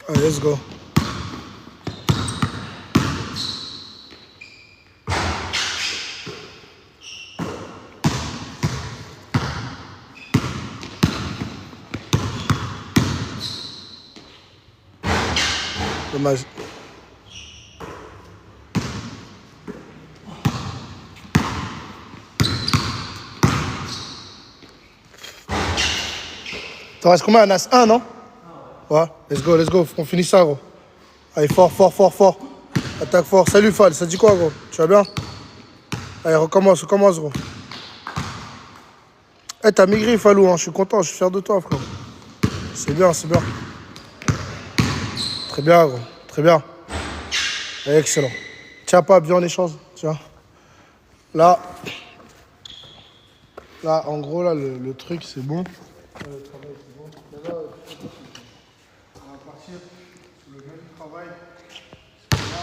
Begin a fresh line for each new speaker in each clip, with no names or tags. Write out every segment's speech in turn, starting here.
Allez, let's go. Dommage. T'en restes combien, Anas? Un, non? Ouais, let's go, on finit ça, gros. Allez, fort, fort, fort, fort. Attaque fort. Salut, Fall, ça dit quoi, gros? Tu vas bien? Allez, recommence, gros. Eh, t'as maigri, Fallou, hein. Je suis content, je suis fier de toi, frère. C'est bien, c'est bien. Très bien, gros, très bien. Excellent. Tiens pas bien en échange, tiens. Là, en gros, là, le truc, c'est bon. Le travail, c'est bon. Mais là, on va partir sur le même travail. Là,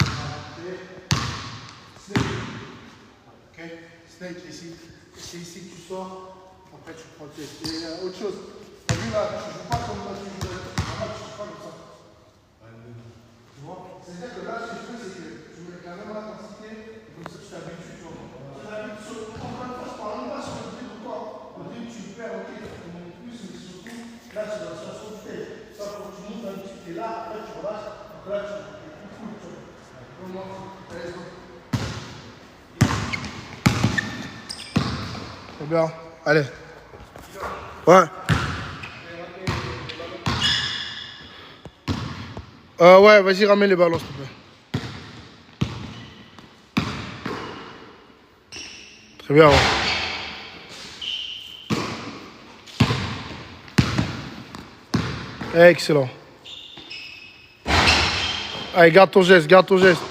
on va rentrer. Snake. Ok? Snake, ici. C'est ici que tu sors. Après, tu prends le test. Et autre chose. T'as vu, là, tu joues pas comme là, tu joues. Là, tu joues pas comme ça. Tu vois? C'est-à-dire que là, ce que je fais, c'est que je mets la même intensité. Comme ça, tu t'habitues, tu vois. Tu t'habitues sur le temps. Je parle même pas sur le truc ou quoi. Au début, tu perds, ok, tu montes plus, mais surtout, là, tu vas sur le test. Ça, quand tu montes un petit peu, là, après, tu relâches. Donc là, tu es plus cool, tu vois. Comment? Allez, go. C'est bien. Allez. Ouais. Ouais, vas-y, ramène les ballons, s'il te plaît. Très bien, ouais. Excellent. Allez, garde ton geste, garde ton geste.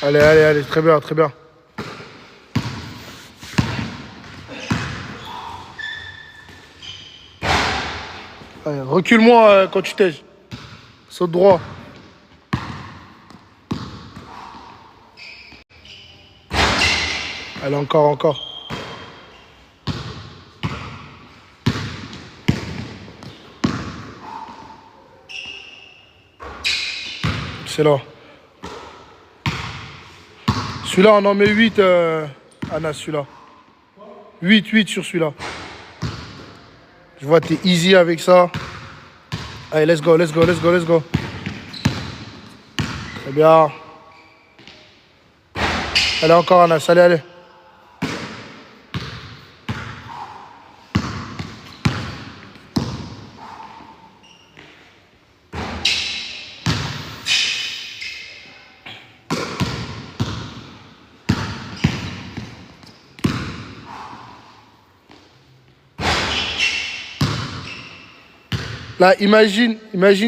Allez, allez, allez, très bien, très bien. Allez, recule-moi quand tu tèges. Saute droit. Allez, encore, encore. Excellent. Celui-là, on en met 8, Anas, celui-là. 8 sur celui-là. Je vois, t'es easy avec ça. Allez, let's go, let's go, let's go, let's go. Très bien. Allez, encore, Anas, allez, allez. Là, imagine,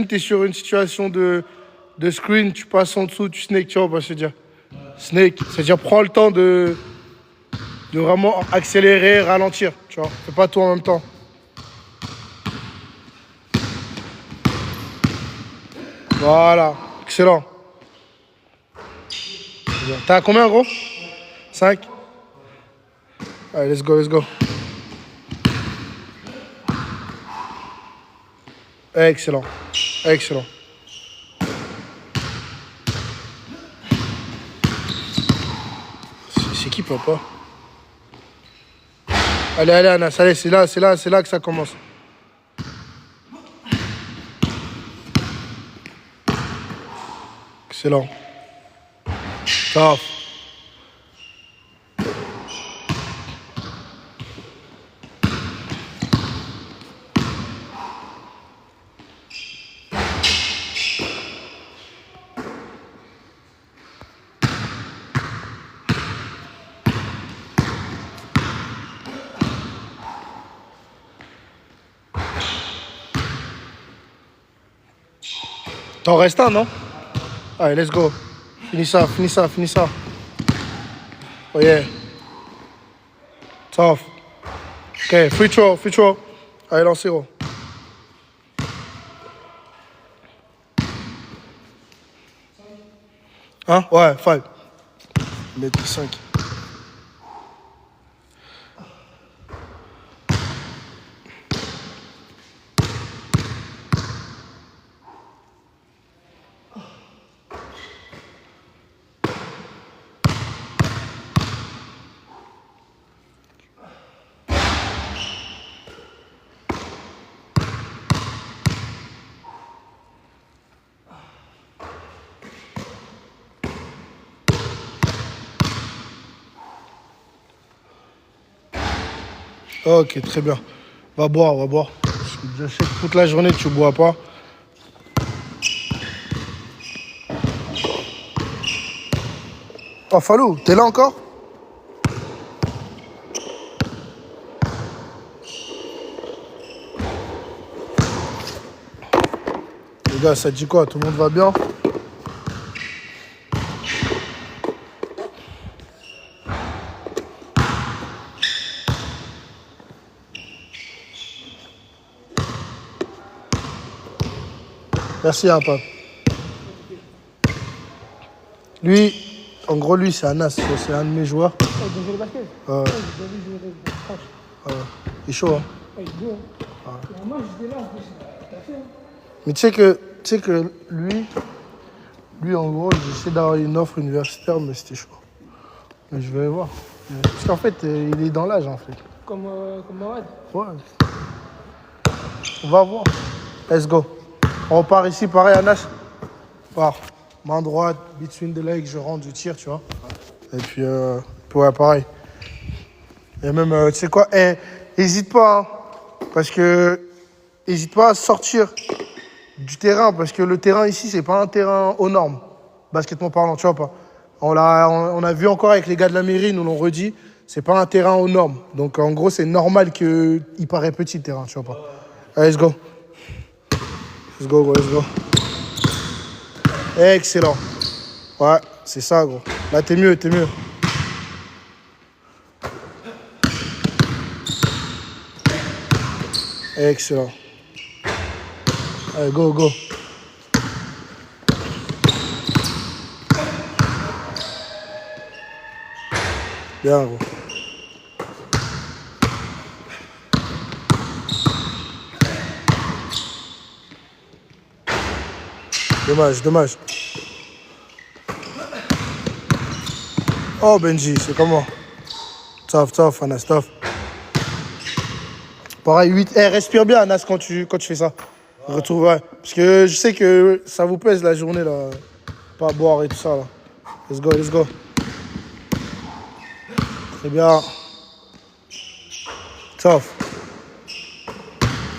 tu es sur une situation de screen, tu passes en dessous, tu snake, tu vois, bah, c'est-à-dire. Snake, c'est-à-dire prends le temps de vraiment accélérer, ralentir, tu vois. Fais pas tout en même temps. Voilà, excellent. T'as combien, gros? 5. Allez, let's go, let's go. Excellent, excellent. C'est qui, papa? Allez, allez, Anas, allez, c'est là que ça commence. Excellent. Top. T'en restes un, non? Allez, let's go. Finis ça, finis ça, finis ça. Oh yeah. Tough. Ok, free throw, free throw. Allez, lancez, gros. Hein? Ouais, 5. Mettre 5. Ok, très bien. Va boire, va boire. Je sais que toute la journée, tu bois pas. Oh, Falou, t'es là encore? Les gars, ça dit quoi? Tout le monde va bien? Merci, hein, Pape. Lui, en gros, lui, c'est Anas. C'est un de mes joueurs.
Ouais, il joue le basket.
Euh,
Ouais, j'ai déjà vu jouer dans le proche.
il est chaud, hein.
Ouais, il est beau. Hein. Et moi, j'étais là en plus. T'as fait, hein.
Mais tu sais que lui, en gros, j'ai essayé d'avoir une offre universitaire, mais c'était chaud. Mais je vais voir. Parce qu'en fait, il est dans l'âge, en fait.
Comme Mohamed.
Ouais. On va voir. Let's go. On part ici, pareil, Anas. Part. Main droite, between the legs, je rentre, je tire, tu vois. Et puis, ouais, pareil. Et même, tu sais quoi, hésite pas, hein, parce que hésite pas à sortir du terrain, parce que le terrain ici, c'est pas un terrain aux normes, basketement parlant, tu vois pas. On a vu encore avec les gars de la mairie, ils nous l'ont redit, c'est pas un terrain aux normes. Donc en gros, c'est normal qu'il paraît petit le terrain, tu vois pas. Allez, let's go. Let's go, gros, let's go. Excellent. Ouais, c'est ça, gros. Là, t'es mieux, t'es mieux. Excellent. Allez, go, go. Bien, gros. Dommage, dommage. Oh, Benji, c'est comment? Tough, tough, Anas, tough. Pareil, 8. Respire bien, Anas, quand tu fais ça. Retrouve, ouais. Parce que je sais que ça vous pèse la journée, là. Pas boire et tout ça, là. Let's go, let's go. Très bien. Tough.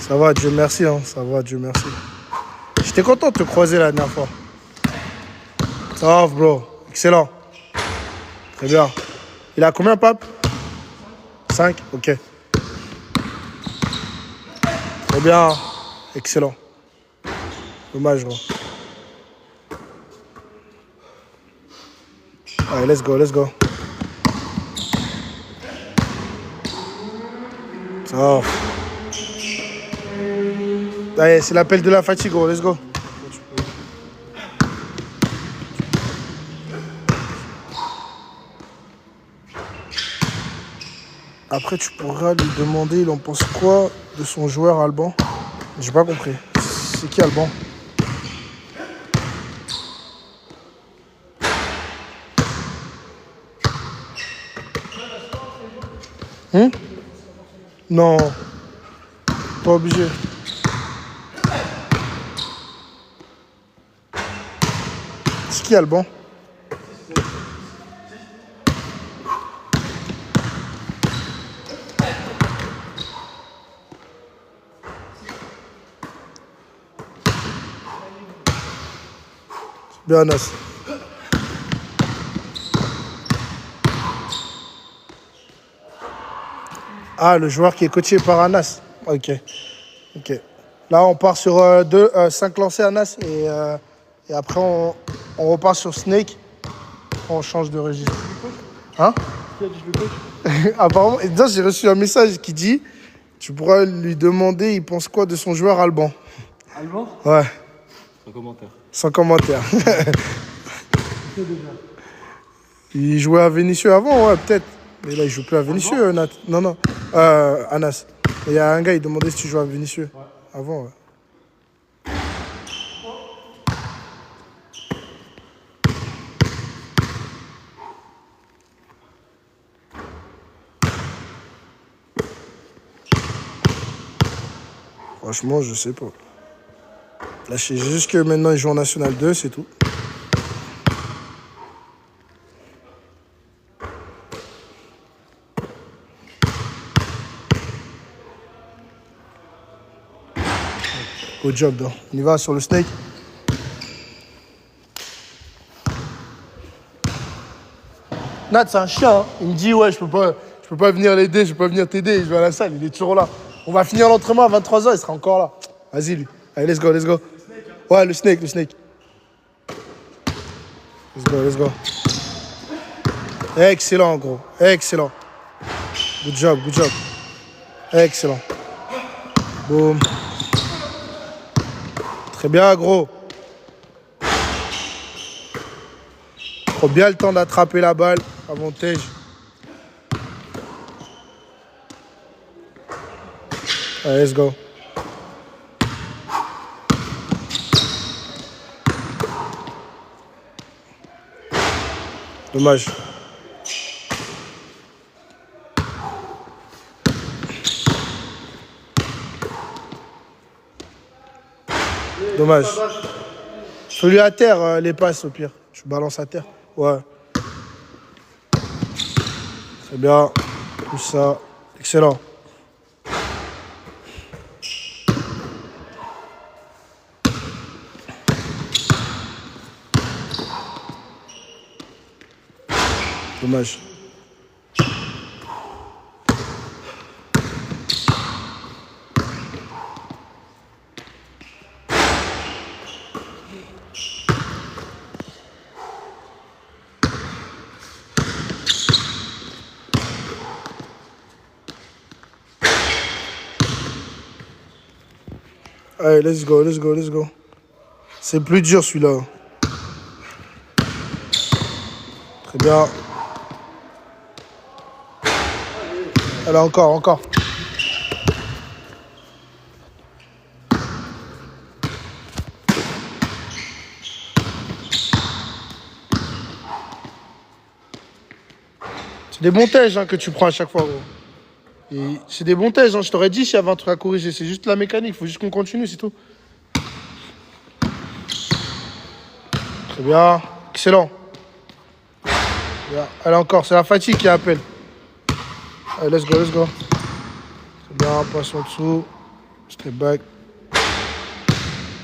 Ça va, Dieu merci, hein. Ça va, Dieu merci. J'étais content de te croiser la dernière fois. Tough, bro. Excellent. Très bien. Il a combien, Pape? 5. Ok. Très bien. Excellent. Dommage, gros. Allez, let's go, let's go. Tough. Allez, c'est l'appel de la fatigue, gros. Let's go. Après, tu pourras lui demander, il en pense quoi de son joueur Alban? J'ai pas compris. C'est qui Alban? Non, pas obligé. C'est qui Alban? Bien, Anas. Ah, le joueur qui est coaché par Anas. Ok. Ok. Là, on part sur 5 lancers Anas et après, on repart sur Snake. On change de registre. Hein?
Qui a dit je le coach?
Apparemment, et déjà, j'ai reçu un message qui dit tu pourras lui demander il pense quoi de son joueur Alban.
Alban?
Ouais,
Sans commentaire.
sans commentaire.
C'est déjà.
Il jouait à Vénissieux avant, ouais, peut-être. Mais là, il joue plus à Vénissieux, Nat. Non, non. Anas. Il y a un gars, il demandait si tu jouais à Vénissieux. Ouais. Avant, ouais. Franchement, je sais pas. Là, je sais juste que maintenant, il joue en National 2, c'est tout. Good job, là. On y va sur le snake. Nat, c'est un chien. Hein. Il me dit, ouais, je peux pas venir l'aider, je peux pas venir t'aider. Je vais à la salle, il est toujours là. On va finir l'entraînement à 23h, il sera encore là. Vas-y, lui. Allez, let's go, let's go. Ouais, le snake, le snake. Let's go, let's go. Excellent, gros. Excellent. Good job, good job. Excellent. Boum. Très bien, gros. Prends bien le temps d'attraper la balle. Avantage. Allez, let's go. Dommage. Dommage. Fais-lui à terre les passes au pire. Je balance à terre. Ouais. Très bien. Tout ça. Excellent. Dommage. Allez, let's go, let's go, let's go. C'est plus dur celui-là. Très bien. Allez, encore, encore. C'est des bons tèges que tu prends à chaque fois, gros. Et c'est des bons tèges. Je t'aurais dit s'il y avait un truc à corriger. C'est juste la mécanique. Il faut juste qu'on continue, c'est tout. Très bien. Excellent. Bien. Allez, encore. C'est la fatigue qui appelle. Allez, let's go, let's go. Très bien. Passe en dessous. Step back.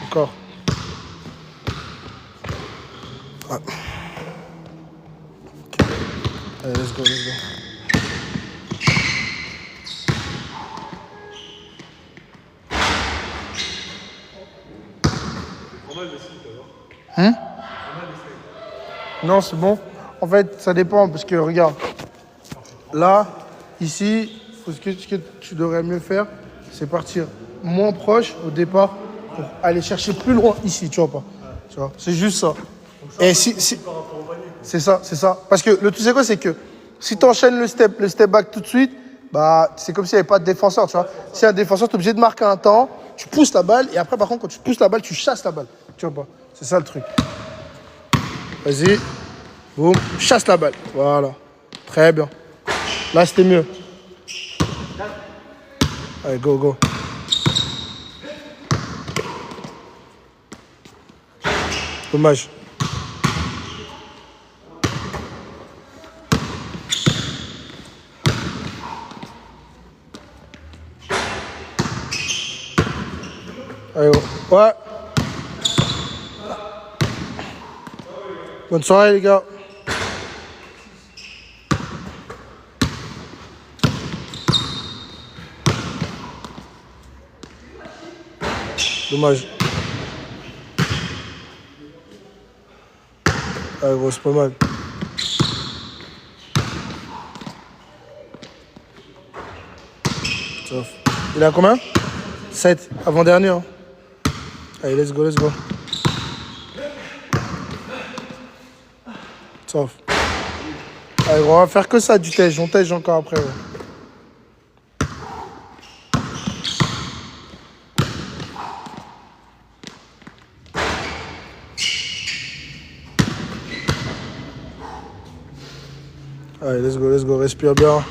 Encore. Ah. Allez, let's go, let's go. Non, c'est bon. En fait, ça dépend parce que regarde, là, ici, ce que tu devrais mieux faire, c'est partir moins proche au départ pour aller chercher plus loin ici, tu vois pas. Tu vois, c'est juste ça. Et si c'est ça, c'est ça. Parce que le truc c'est quoi, c'est que si tu enchaînes le step back tout de suite, bah c'est comme s'il n'y avait pas de défenseur, tu vois. Si y a un défenseur, tu es obligé de marquer un temps, tu pousses la balle et après par contre quand tu pousses la balle, tu chasses la balle. Tu vois pas. C'est ça le truc. Vas-y. Boum. Chasse la balle. Voilà. Très bien. Là, c'était mieux. Allez, go, go. Dommage. Allez, go. Ouais. Bonne soirée, les gars. Dommage. Ah gros, c'est pas mal. Sauf. Il a combien? 7. Avant-dernier. Hein. Allez, let's go, let's go. Sauf. Allez, gros, on va faire que ça du tège. On tège encore après. Ouais. Allez, let's go, respire bien.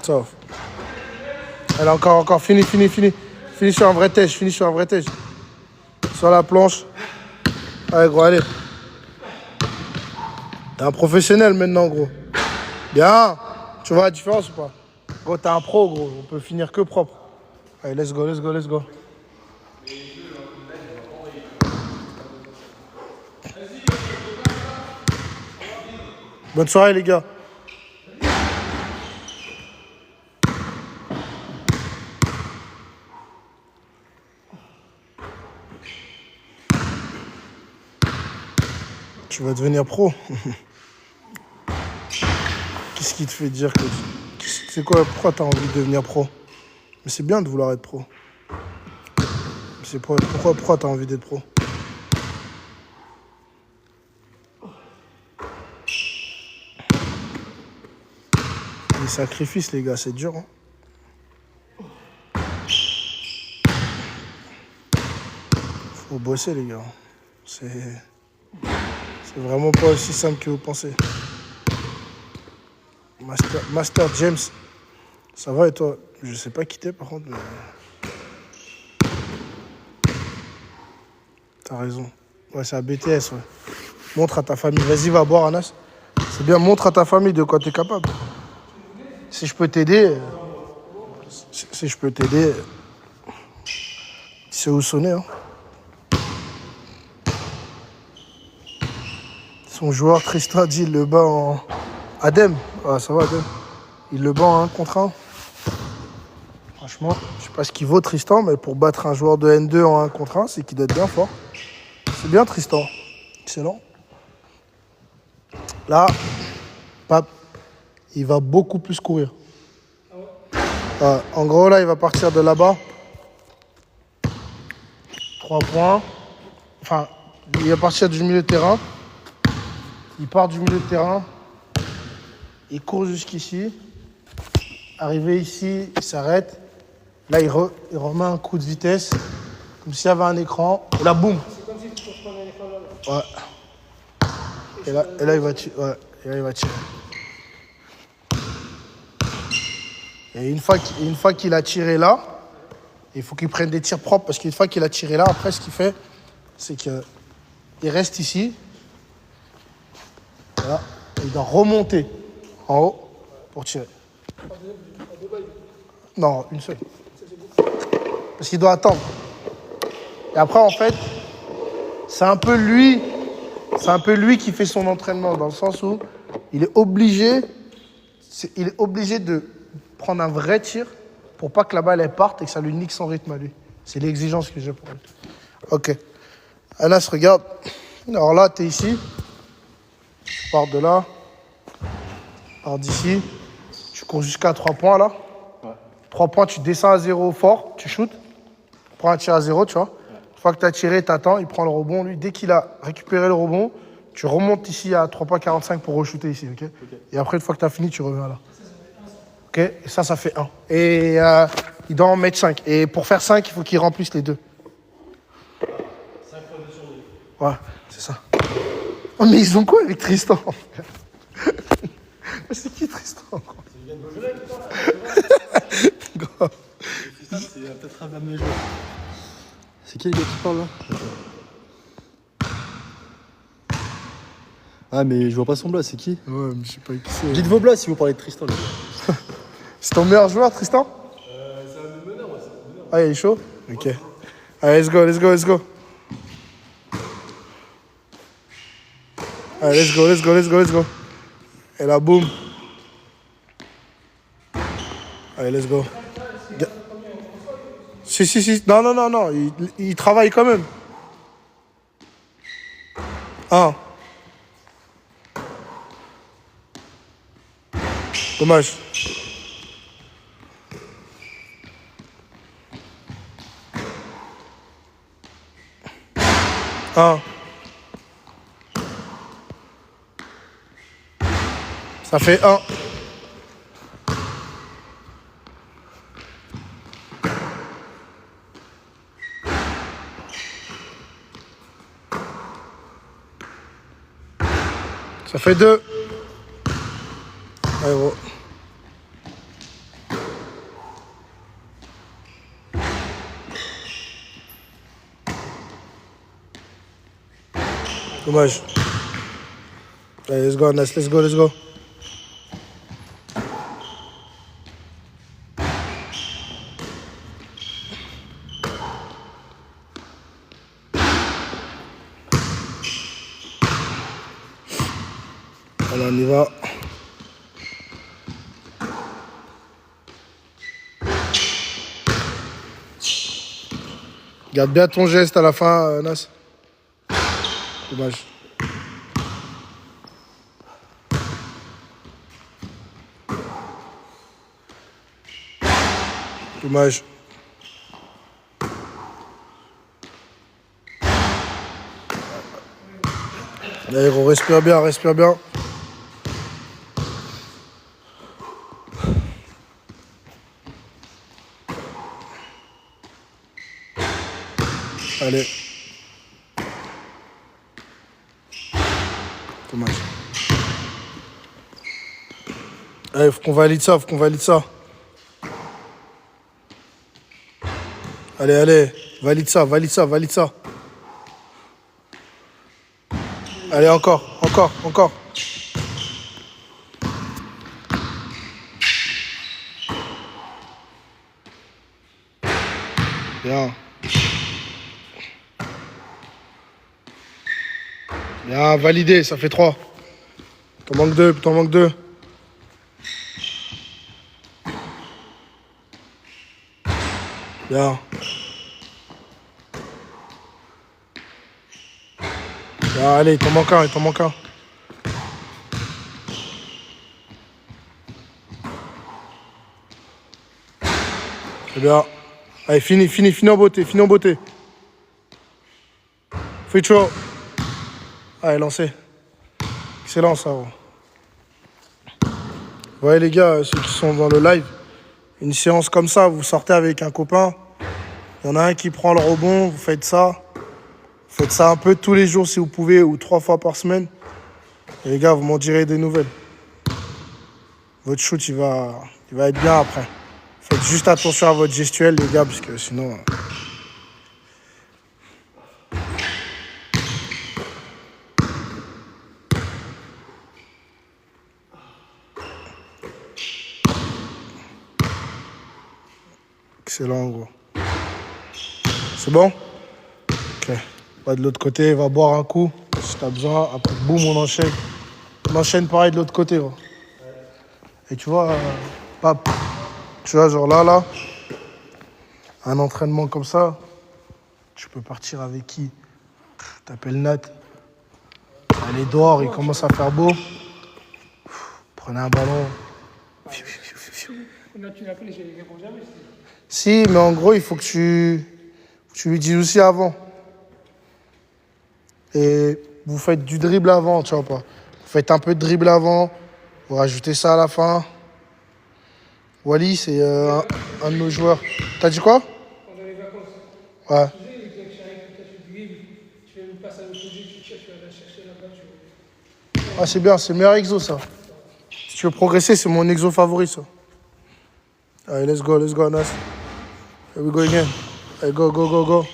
Sauf. Allez, encore, fini. Fini sur un vrai tège, Sur la planche. Allez, gros, allez. T'es un professionnel maintenant, gros. Bien. Tu vois la différence ou pas? Gros, t'es un pro, gros. On peut finir que propre. Allez, let's go, let's go, let's go. Bonne soirée, les gars. Tu vas devenir pro. Qu'est-ce qui te fait dire que... C'est quoi, pourquoi t'as envie de devenir pro? Mais c'est bien de vouloir être pro. C'est pourquoi t'as envie d'être pro? Les sacrifices, les gars, c'est dur. Hein. Faut bosser, les gars. C'est vraiment pas aussi simple que vous pensez. Master James, ça va et toi? Je sais pas qui t'es par contre, mais... T'as raison. Ouais, c'est un BTS, ouais. Montre à ta famille. Vas-y, va boire, Anas. C'est bien, montre à ta famille de quoi t'es capable. Si je peux t'aider... Si je peux t'aider... Tu sais où sonner, hein. Son joueur, Tristan, dit il le bat en... Adem. Ah, ça va, Adem. Il le bat en 1 contre 1. Franchement, je sais pas ce qu'il vaut, Tristan, mais pour battre un joueur de N2 en 1 contre 1, c'est qu'il doit être bien fort. C'est bien, Tristan. Excellent. Là, Pape, il va beaucoup plus courir. En gros, là, il va partir de là-bas. 3 points. Enfin, il va partir du milieu de terrain. Il part du milieu de terrain. Il court jusqu'ici. Arrivé ici, il s'arrête. Là, il remet un coup de vitesse. Comme s'il y avait un écran. Et là, boum.
C'est comme si tu prenais un écran là.
Ouais. Et là, il va tirer. Ouais. Et là, il va tirer. Et une fois qu'il a tiré là, il faut qu'il prenne des tirs propres. Parce qu'une fois qu'il a tiré là, après, ce qu'il fait, c'est qu'il reste ici. Voilà. Il doit remonter en haut pour tirer. Non, une seule. Parce qu'il doit attendre. Et après, en fait, c'est un peu lui qui fait son entraînement, dans le sens où il est obligé de prendre un vrai tir pour pas que la balle elle parte et que ça lui nique son rythme à lui. C'est l'exigence que j'ai pour lui. Ok. Anas, regarde. Alors là, tu es ici. Tu pars de là. Tu pars d'ici. Tu cours jusqu'à 3 points là. Ouais. 3 points, tu descends à 0 fort, tu shootes. Tu prends un tir à 0, tu vois. Une fois que tu as tiré, tu attends, il prend le rebond. Lui, dès qu'il a récupéré le rebond, tu remontes ici à 3 points 45 pour re-shooter ici. Okay. Et après, une fois que tu as fini, tu reviens là. Ok. Et ça fait 1. Et il doit en mettre 5. Et pour faire 5, il faut qu'il remplisse les 2.
5 fois 2 sur 2.
Ouais, c'est ça. Oh, mais ils ont quoi avec Tristan? C'est qui Tristan?
C'est Yann Beaujolais qui parle. Tristan, c'est peut-être un de mes joueurs. C'est qui le gars qui parle là? Ah, mais je vois pas son blast, c'est qui?
Ouais, mais je sais pas qui c'est.
Dites vos blasts si vous parlez de Tristan, les gars.
C'est ton meilleur joueur, Tristan?
C'est un de meneur, ouais, c'est un meneur.
Ah, il est chaud? Ok. Allez, let's go, let's go, let's go. Allez, let's go, let's go, let's go, let's go. Et là, boum. Allez, let's go. Si. Non. Il travaille quand même. 1. Dommage. Ça fait 1. Ça fait 2. Allez, gros. Dommage. Allez, let's go, Anas. Let's go. Allez, on y va. Garde bien ton geste à la fin, Nas. Dommage. Dommage. Allez, on respire bien, respire bien. Allez. Dommage. Allez, faut qu'on valide ça, faut qu'on valide ça. Allez, allez, valide ça, valide ça, valide ça. Allez, encore, encore, encore. Bien. Bien, validé, ça fait 3. T'en manques 2, t'en manques 2. Bien. Bien, allez, il t'en manque un, il t'en manque un. C'est bien. Allez, fini, fini, fini en beauté, fini en beauté. Fais chaud. Allez, lancez. Excellent ça, gros. Vous voyez les gars, ceux qui sont dans le live, une séance comme ça, vous sortez avec un copain, il y en a un qui prend le rebond, vous faites ça. Faites ça un peu tous les jours si vous pouvez, ou 3 fois par semaine. Et les gars, vous m'en direz des nouvelles. Votre shoot, il va être bien après. Faites juste attention à votre gestuelle, les gars, parce que sinon... Excellent, gros. C'est bon? Ok. On va de l'autre côté, va boire un coup, si t'as besoin. Après, boum, on enchaîne. On enchaîne pareil de l'autre côté, gros. Et tu vois, pap, tu vois, genre là, un entraînement comme ça, tu peux partir avec qui? T'appelles Nat. Elle est dehors, il commence à faire beau. Prenez un ballon.
Là, tu l'appelles, je ne réponds jamais.
Si, mais en gros, il faut que tu lui dises aussi avant. Et vous faites du dribble avant, tu vois pas. Vous faites un peu de dribble avant, vous rajoutez ça à la fin. Wally, c'est un de nos joueurs. T'as dit quoi?
Pendant les vacances.
Ouais.
Tu sais, dès que j'arrive, quand tu dribbles, tu fais une passe à l'opposé, tu cherches, tu vas la chercher là-bas.
Ah, c'est bien, c'est le meilleur exo, ça. Si tu veux progresser, c'est mon exo favori, ça. Allez, let's go, Nas. Here we go again. Allez, go, go, go, go.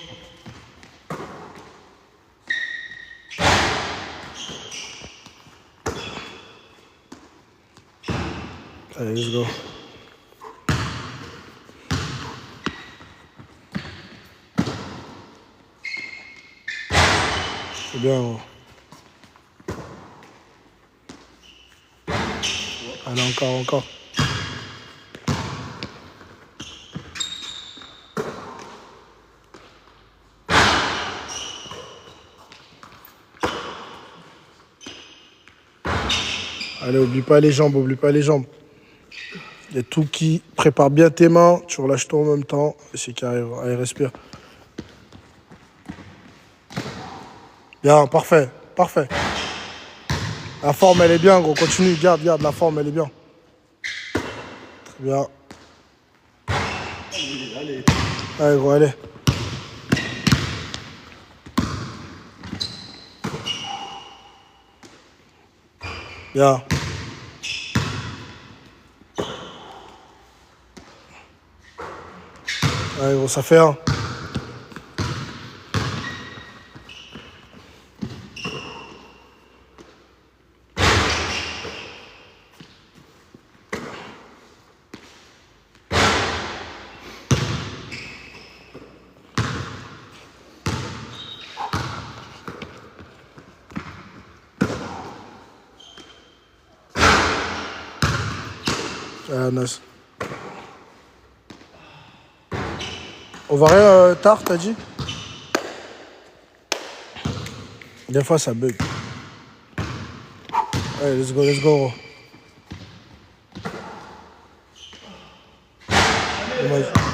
Allez, let's go. C'est bien, gros. Allez, encore, encore. Allez, oublie pas les jambes, oublie pas les jambes. Il y a tout qui prépare bien tes mains, tu relâches tout en même temps, et c'est carré. Allez, respire. Bien, parfait, parfait. La forme, elle est bien, gros. Continue, garde, garde, la forme, elle est bien. Très bien.
Allez.
Allez, gros, allez. Bien. Allez, gros, ça fait un. Nice. On va rien tard, t'as dit? Des fois, ça bug. Allez, let's go, gros.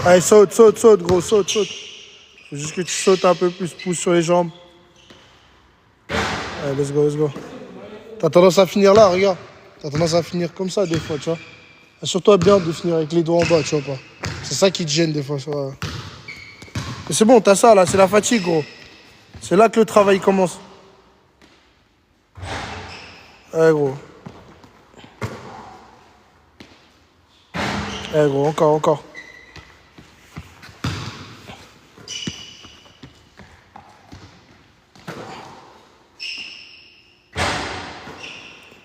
Allez, saute, gros, saute. Faut juste que tu sautes un peu plus, pousse sur les jambes. Allez, let's go. T'as tendance à finir là, regarde. T'as tendance à finir comme ça des fois, tu vois. Assure-toi bien de finir avec les doigts en bas, tu vois pas. C'est ça qui te gêne des fois, tu vois. Mais c'est bon, t'as ça là, c'est la fatigue, gros. C'est là que le travail commence. Allez, gros. Allez, gros, encore.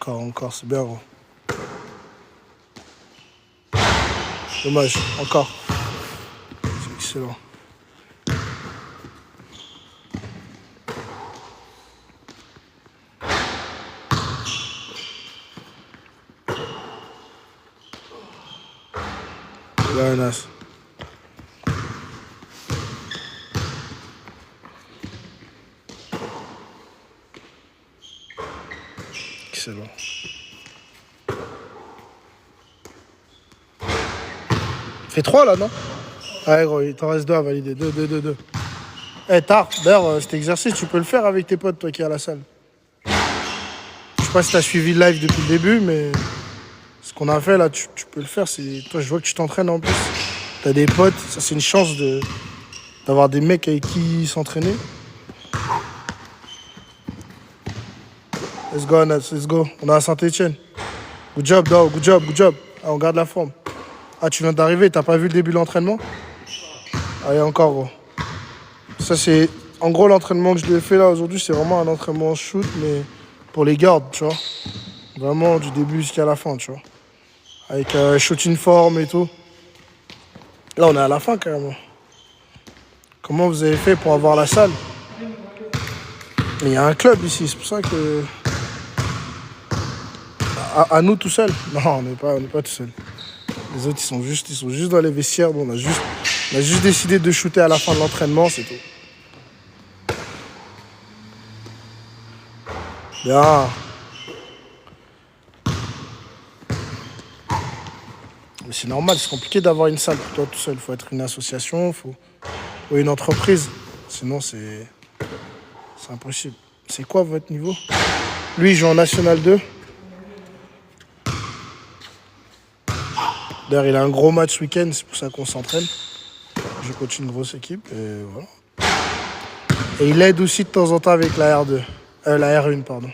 Encore. C'est bien, gros. Dommage, encore. C'est excellent. Very nice. Excellent. Fait 3 là, non? Ouais, gros, il t'en reste 2 à valider. 2. Eh, tard. D'ailleurs, cet exercice, tu peux le faire avec tes potes, toi qui es à la salle. Je sais pas si t'as suivi le live depuis le début, mais ce qu'on a fait là, tu peux le faire. Toi, je vois que tu t'entraînes en plus. T'as des potes, ça c'est une chance d'avoir des mecs avec qui s'entraîner. Let's go, Anas, let's go. On est à Saint-Etienne. Good job, dog, good job. Ah, on garde la forme. Ah, tu viens d'arriver, t'as pas vu le début de l'entraînement? Allez, encore, gros. Ça, c'est... En gros, l'entraînement que je lui ai fait là aujourd'hui, c'est vraiment un entraînement shoot, mais pour les gardes, tu vois. Vraiment du début jusqu'à la fin, tu vois. Avec shooting form et tout. Là, on est à la fin, carrément. Comment vous avez fait pour avoir la salle? Il y a un club ici, c'est pour ça que... À nous tout seuls? Non, on n'est pas tout seuls. Les autres, ils sont juste dans les vestiaires. Bon, on a juste décidé de shooter à la fin de l'entraînement, c'est tout. Bien. Mais c'est normal, c'est compliqué d'avoir une salle pour toi tout seul. Il faut être une association, ou une entreprise. Sinon, c'est impossible. C'est quoi votre niveau? Lui, il joue en National 2. D'ailleurs, il a un gros match ce week-end, c'est pour ça qu'on s'entraîne. Je coach une grosse équipe, et voilà. Et il aide aussi de temps en temps avec la R2. La R1, pardon.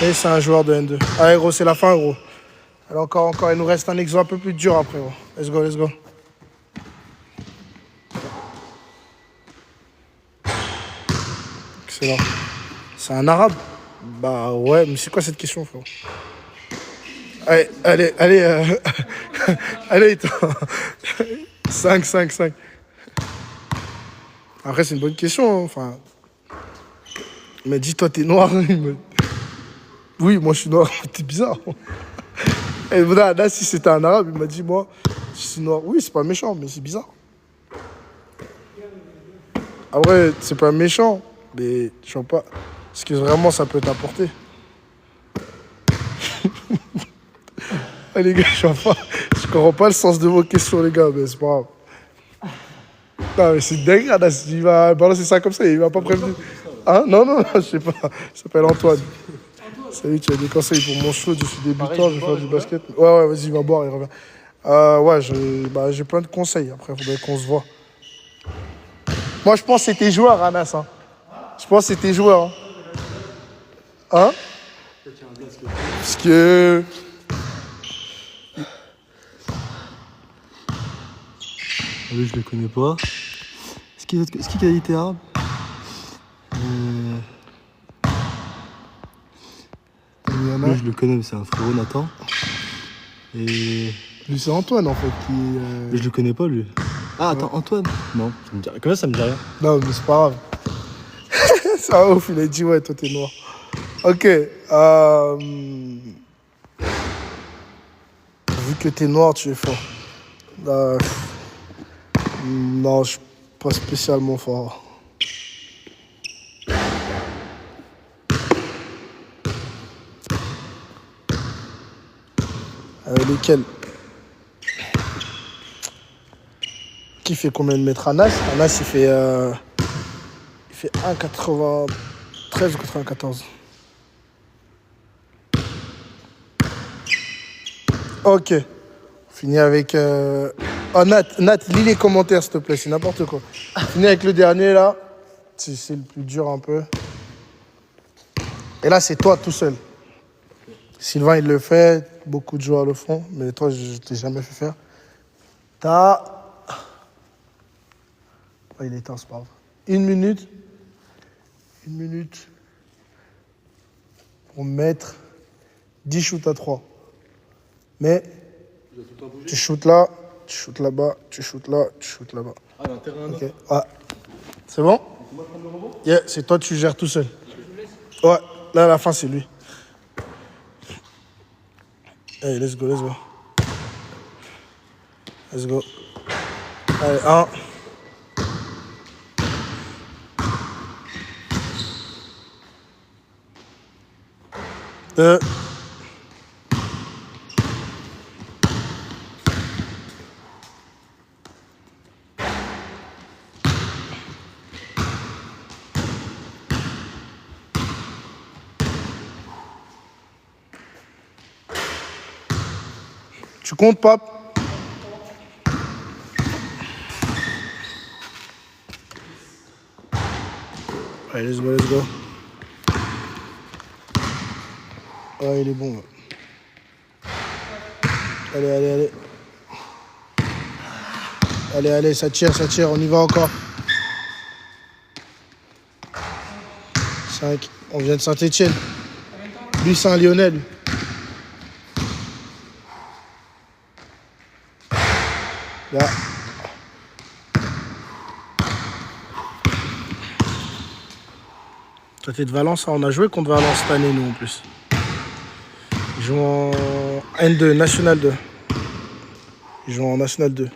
Et c'est un joueur de N2. Allez, gros, c'est la fin, gros. Allez, encore. Il nous reste un exo un peu plus dur après, gros. Let's go. Excellent. C'est un arabe? Bah ouais, mais c'est quoi cette question, frérot? Allez, allez, 5. Après, c'est une bonne question, hein. Enfin... Il m'a dit, toi, t'es noir. Oui, moi, je suis noir. T'es bizarre. Et là, si c'était un arabe, il m'a dit, moi, je suis noir. Oui, c'est pas méchant, mais c'est bizarre. Ah ouais, c'est pas méchant, mais je vois pas ce que vraiment ça peut t'apporter. Ah, les gars, je comprends pas le sens de vos questions, les gars, mais c'est pas grave. Non, mais c'est dingue, Anas. Il va balancer ça comme ça, il va pas prévenir. Hein? Non, je sais pas. Il s'appelle Antoine. Salut, tu as des conseils pour mon show, je suis débutant, je vais faire du basket. Ouais, vas-y, va boire, il revient. Ouais, j'ai plein de conseils, après, il faudrait qu'on se voit. Moi, je pense que c'était joueur, Anas. Hein. Je pense que c'était joueur. Hein? Parce que...
Lui, je le connais pas. Est-ce qu'il a qualité arabe? Lui, je le connais, mais c'est un frérot, Nathan. Et...
Lui, c'est Antoine, en fait, qui...
Mais je le connais pas, lui. Ah, attends, ouais. Antoine? Non, comment ça me dit rien?
Non, mais c'est pas grave. Ça ouf, il a dit, ouais, toi, t'es noir. Ok. Vu que t'es noir, tu es fort. Euh, non, je suis pas spécialement fort. Lequel? Qui fait combien de mètres? Anas? Anas, il fait 1,93 ou 94. Ok. On finit avec... Oh, Nat, lis les commentaires, s'il te plaît. C'est n'importe quoi. On finit avec le dernier, là. C'est le plus dur, un peu. Et là, c'est toi, tout seul. Sylvain, il le fait. Beaucoup de joueurs le font. Mais toi, je t'ai jamais fait faire. T'as... Oh, il est éteint, c'est pas grave. 1 minute. 1 minute. Pour mettre 10 shoots à 3. Mais tu shootes là, tu shootes là-bas, tu shootes là, tu shootes là-bas.
Ah, l'intérieur,
Ok. Ouais. C'est bon? Yeah, c'est toi, tu gères tout seul. Ouais, là, à la fin, c'est lui. Hey, let's go, let's go. Let's go. Allez, 1. 2. Tu comptes, Pape? Allez, let's go, let's go. Ah, il est bon. Là. Allez, allez, allez. Allez, allez, ça tire, on y va encore. 5. On vient de Saint-Etienne. Lui, c'est un Lyonnais, lui. Là. Toi, t'es de Valence, hein. On a joué contre Valence cette année, nous, en plus. Ils jouent en N2, National 2. Ils jouent en National 2.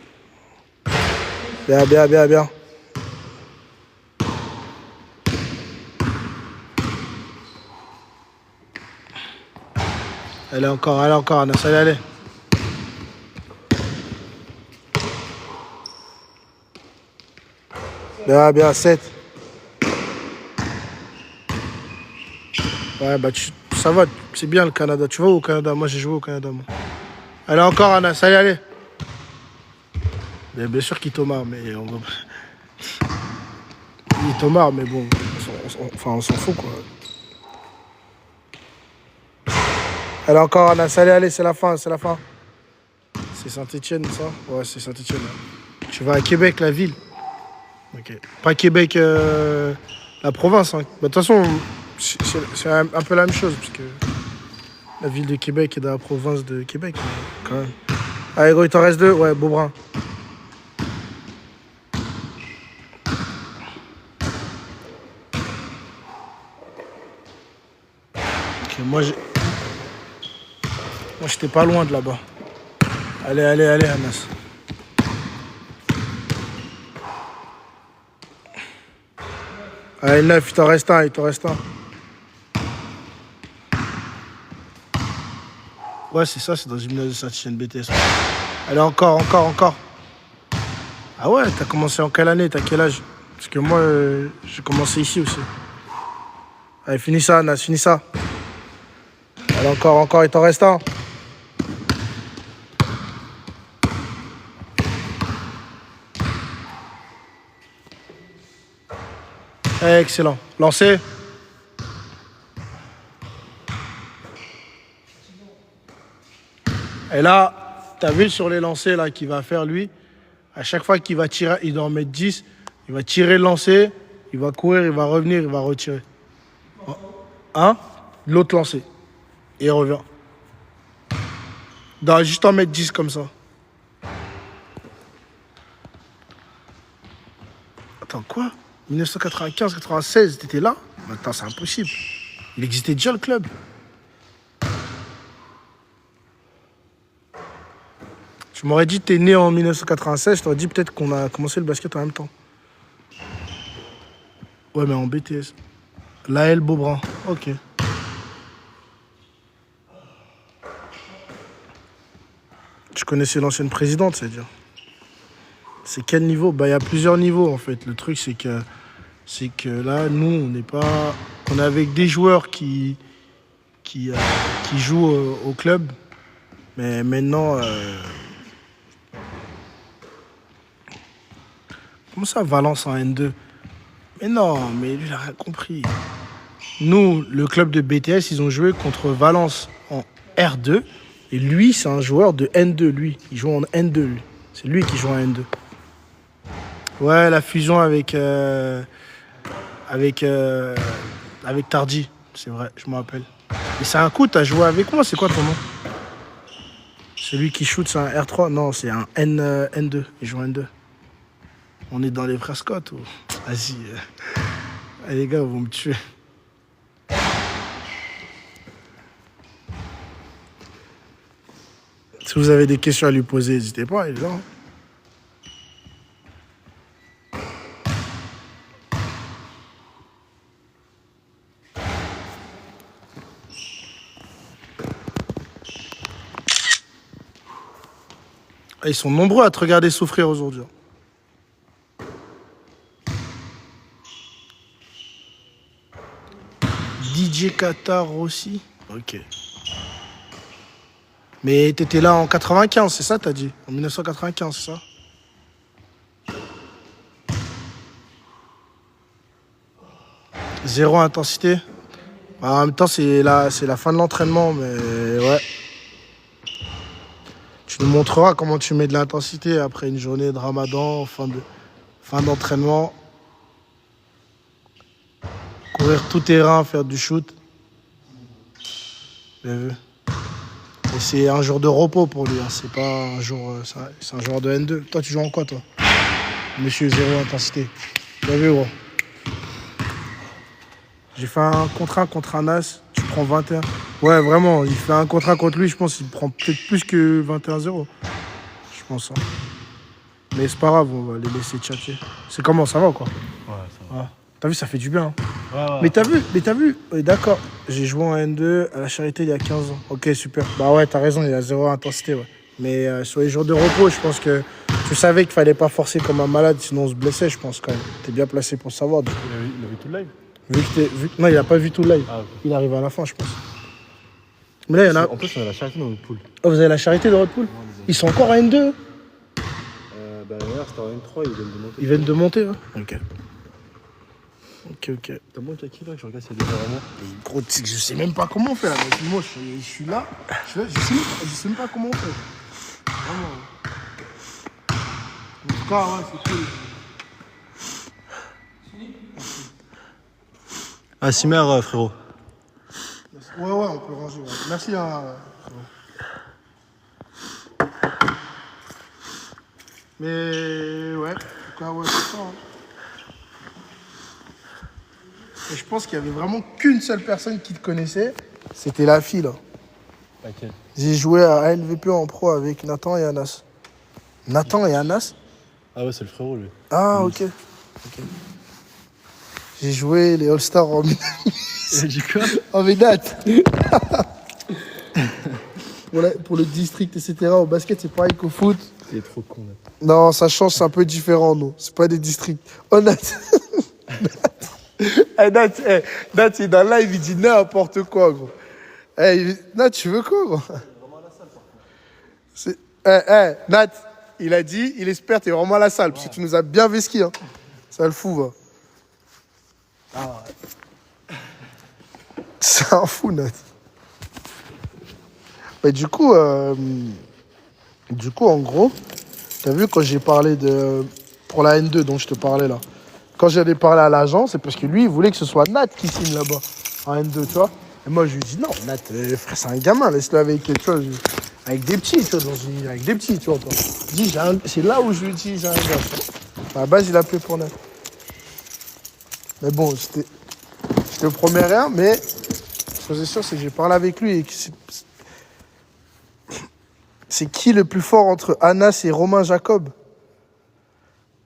Bien, bien, bien, bien. Allez, encore, Anas, allez, allez. Bien, bien, 7. Ouais, bah, ça va, c'est bien le Canada. Tu vas au Canada? Moi, j'ai joué au Canada, moi. Allez, encore, Anas, allez, allez. Bien sûr qu'il tombe, mais on va... Il tombe, mais bon, on s'en fout, quoi. Allez, encore, Anas, allez, allez, c'est la fin, c'est la fin. C'est Saint-Etienne, ça? Ouais, c'est Saint-Etienne. Tu vas à Québec, la ville. Ok. Pas Québec, la province. Hein. Bah, de toute façon, c'est un peu la même chose, parce que la ville de Québec est dans la province de Québec, quand même. Allez, gros, il t'en reste 2. Ouais, Beaubrun. Ok, moi, j'étais pas loin de là-bas. Allez, allez, allez, Anas. Allez, 9, il t'en reste un, Ouais, c'est ça, c'est dans le gymnase de Saint-Etienne BTS. Allez, encore. Ah ouais, t'as commencé en quelle année? T'as quel âge? Parce que moi, j'ai commencé ici aussi. Allez, finis ça, Anas, finis ça. Allez, encore, il t'en reste un. Excellent. Lancé. Et là, t'as vu sur les lancers là qu'il va faire lui, à chaque fois qu'il va tirer, il doit en mettre 10, il va tirer le lancer, il va courir, il va revenir, il va retirer. Hein? L'autre lancer. Et il revient. Il doit juste en mettre 10 comme ça. Attends, quoi? 1995-96, t'étais là? Attends, c'est impossible. Il existait déjà le club. Tu m'aurais dit t'es né en 1996, je t'aurais dit peut-être qu'on a commencé le basket en même temps. Ouais, mais en BTS. Laël Beaubrun, ok. Tu connaissais l'ancienne présidente, c'est-à-dire. C'est quel niveau? Bah, il y a plusieurs niveaux, en fait. Le truc, c'est que là, nous, on n'est pas... On est avec des joueurs qui jouent au club. Mais maintenant... Comment ça, Valence en N2? Mais non, mais lui, il a rien compris. Nous, le club de BTS, ils ont joué contre Valence en R2. Et lui, c'est un joueur de N2, lui. Il joue en N2, lui. C'est lui qui joue en N2. Ouais, la fusion avec Tardy. C'est vrai, je me rappelle. Et c'est un coup, t'as joué avec moi, c'est quoi ton nom? Celui qui shoot, c'est un R3? Non, c'est un N2. Il joue en N2. On est dans les frères Scott ou... Vas-y. Allez, les gars, vous me tuez. Si vous avez des questions à lui poser, n'hésitez pas, il est là. Ils sont nombreux à te regarder souffrir aujourd'hui. DJ Qatar aussi. Ok. Mais t'étais là en 95, c'est ça t'as dit? En 1995, c'est ça? Zéro intensité. En même temps, c'est la fin de l'entraînement, mais ouais. Tu nous montreras comment tu mets de l'intensité après une journée de Ramadan, fin d'entraînement. Courir tout terrain, faire du shoot. Bien vu. Et c'est un jour de repos pour lui, hein. C'est pas un jour. C'est un joueur de N2. Toi, tu joues en quoi, toi? Monsieur zéro intensité. Bien vu, gros. J'ai fait un contre 1 contre un As. Tu prends 21. Ouais, vraiment. Il fait un contre 1 contre lui. Je pense qu'il prend peut-être plus que 21-0. Je pense. Hein. Mais c'est pas grave, on va les laisser tchatcher. C'est comment, ça va, quoi?
Ouais, ça va.
Ouais. T'as vu, ça fait du bien. Hein.
Ouais.
Mais t'as vu, ouais, d'accord. J'ai joué en N2 à la Charité il y a 15 ans. Ok, super. Bah ouais, t'as raison, il y a zéro intensité, ouais. Mais sur les jours de repos, je pense que tu savais qu'il fallait pas forcer comme un malade, sinon on se blessait, je pense, quand même. T'es bien placé pour le savoir, du coup.
Il a vu tout le live?
Non, il a pas vu tout le live.
Ah, ok.
Il arrive à la fin, je pense. Mais là, il y en a...
En plus, on a la Charité dans notre pool.
Oh, vous avez la Charité dans votre pool? Ils sont encore à N2?
Bah, hier, c'était en N3, ils viennent de monter.
Ils viennent de monter, ouais. Ok. Ok.
T'as moins qu'à qui là? Je regarde s'il y a des vraiment.
Gros, tu sais que je sais même pas comment on fait, là. Moi, je suis là. Je sais même pas comment on fait. Vraiment. En tout cas, ouais, c'est cool.
Ah, Simer, frérot.
Ouais, on peut ranger. Ouais. Merci, hein. Mais ouais, en tout cas, ouais, c'est ça. Hein. Et je pense qu'il y avait vraiment qu'une seule personne qui te connaissait. C'était la fille, là.
Laquelle?
J'ai joué à LVP en pro avec Nathan et Anas. Nathan et Anas?
Ah ouais, c'est le frérot, lui.
Ah, ok. J'ai joué les All-Stars en
Il a dit quoi?
en Ménat. Pour le district, etc. Au basket, c'est pareil qu'au foot.
Il est trop con, là.
Non, ça change, c'est un peu différent, nous. C'est pas des districts. Oh, Nat. Nat, il est dans le live, il dit n'importe quoi, gros. Nat, tu veux quoi, gros? Nat, il a dit, il espère que t'es vraiment à la salle, parce que tu nous as bien vesquis, hein. Ça le fout, va. Ah ouais. C'est un fou, Nat. Mais du coup, en gros, t'as vu quand j'ai parlé pour la N2 dont je te parlais là, quand j'allais parler à l'agent, c'est parce que lui, il voulait que ce soit Nat qui signe là-bas, en N2, tu vois. Et moi, je lui dis non, Nat, frère, c'est un gamin, laisse-le avec, tu vois, avec des petits, tu vois, avec des petits, tu vois. Je dis, c'est là où je lui dis, j'ai un gars. À la base, il a appelé pour Nat. Mais bon, je te promets rien, mais ce que c'est sûr, c'est que j'ai parlé avec lui et que C'est qui le plus fort entre Anas et Romain Jacob?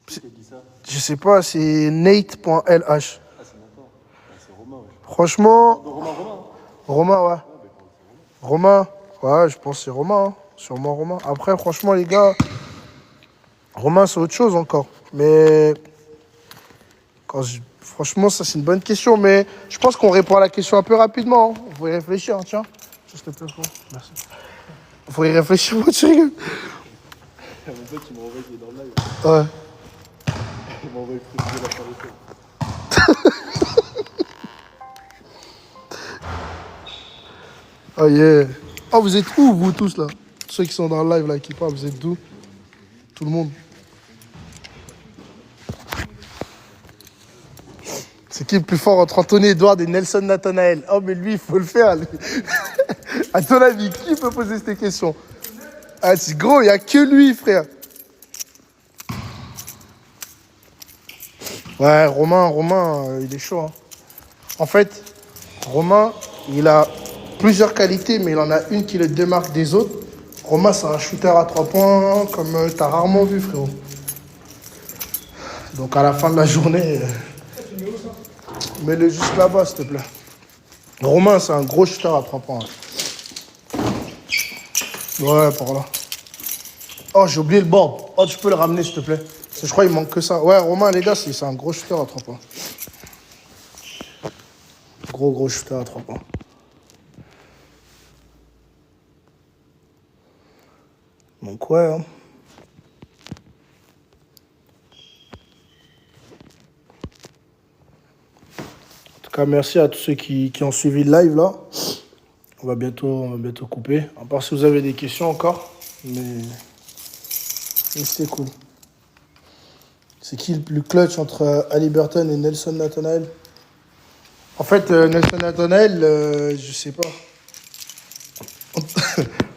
Qui a dit ça?
Je sais pas, c'est Nate.lh.
Ah, c'est mon temps. Ah, c'est Romain, ouais.
Franchement,
Non, Romain.
Romain, ouais. Romain, ouais, je pense que c'est Romain. Hein. Sûrement Romain. Après, franchement, les gars, Romain, c'est autre chose encore. Mais franchement, ça, c'est une bonne question. Mais je pense qu'on répond à la question un peu rapidement. Hein. Faut y réfléchir, hein, tiens. S'il te plaît, frère. Merci. Faut y réfléchir, moi, tu rigoles.
Mon pote, il m'a envoyé dans le live.
Ouais.
Il m'a envoyé frustré la charité.
Oh yeah. Oh, vous êtes où, vous tous, là? Ceux qui sont dans le live, là, qui parlent, vous êtes d'où? Tout le monde. C'est qui le plus fort entre Anthony Edouard et Nelson Nathanael? Oh, mais lui, il faut le faire, lui. À ton avis, qui peut poser cette question? Ah, c'est gros, il n'y a que lui, frère. Ouais, Romain, il est chaud. Hein. En fait, Romain, il a plusieurs qualités, mais il en a une qui le démarque des autres. Romain, c'est un shooter à 3 points, comme t'as rarement vu, frérot. Donc, à la fin de la journée, mets-le juste là-bas, s'il te plaît. Romain, c'est un gros shooter à 3 points. Ouais, par là. Oh, j'ai oublié le board. Oh, tu peux le ramener, s'il te plaît. Parce que je crois qu'il manque que ça. Ouais, Romain, les gars, c'est un gros shooter à 3 points. Gros shooter à 3 points. Donc, ouais. Hein. En tout cas, merci à tous ceux qui ont suivi le live, là. On va bientôt couper. À part si vous avez des questions encore. Mais c'était cool. C'est qui le plus clutch entre Haliburton et Nelson Nathanael? En fait, Nelson Nathanael, je sais pas.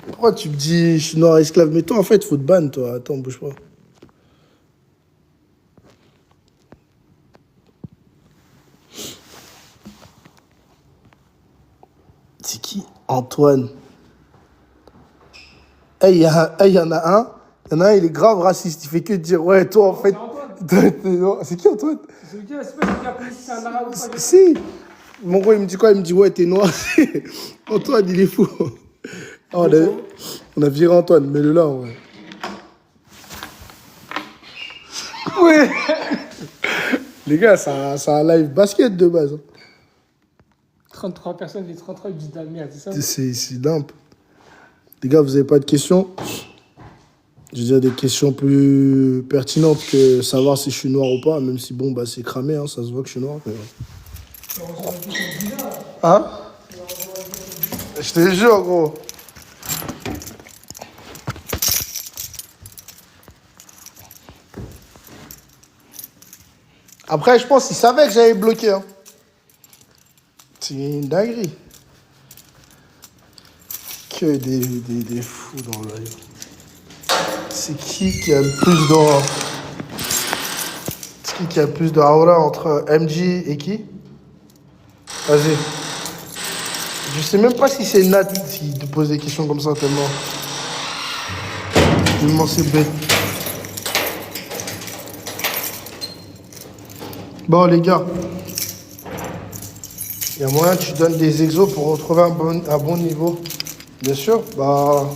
Pourquoi tu me dis je suis noir esclave? Mais toi, en fait, faut te ban, toi. Attends, bouge pas. C'est qui? Antoine. Il y en a un. Il y en a un, il est grave raciste. Il fait que dire, ouais, toi, en fait. C'est qui Antoine?
C'est qui, c'est pas celui qui a pris c'est un arabe ou pas?
Si. Mon gros, il me dit quoi? Il me dit, ouais, t'es noir. Antoine, il est fou. Oh, on a viré Antoine, mets-le là, ouais. Ouais. Les gars, c'est un live basket de base.
33 personnes, les 33 ils disent de la merde, c'est ça?
C'est dingue. Les gars, vous avez pas de questions? Je veux dire des questions plus pertinentes que savoir si je suis noir ou pas, même si bon, bah c'est cramé, hein, ça se voit que je suis noir. Mais... Hein? Je te jure, gros. Après, je pense qu'ils savaient que j'avais bloqué. Hein. C'est une dinguerie. Que des fous dans le live. C'est qui a le plus d'aura? C'est qui a le plus d'aura entre MJ et qui? Vas-y. Je sais même pas si c'est Nat qui te pose des questions comme ça tellement. Tellement c'est bête. Bon les gars. Il y a moyen que tu donnes des exos pour retrouver un bon niveau. Bien sûr, bah...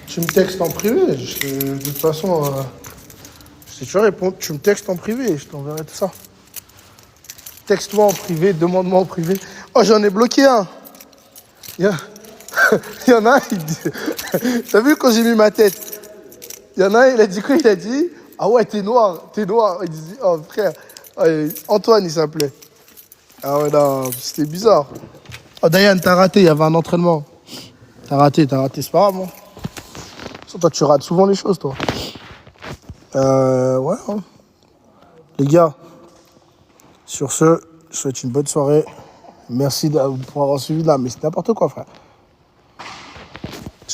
Tu me textes en privé. De toute façon, je sais toujours répondre. Tu me textes en privé, je t'enverrai tout ça. Texte-moi en privé, demande-moi en privé. Oh, j'en ai bloqué un. Il y en a un, il dit... T'as vu quand j'ai mis ma tête? Il y en a un, il a dit quoi? Il a dit, ah ouais, t'es noir. Il dit, oh frère. Antoine, il s'appelait. Ah ouais, non, c'était bizarre. Oh, Diane, t'as raté, il y avait un entraînement. T'as raté, c'est pas grave, hein. Toi, tu rates souvent les choses, toi. Ouais. Hein. Les gars, sur ce, je vous souhaite une bonne soirée. Merci pour avoir suivi là, mais c'est n'importe quoi, frère.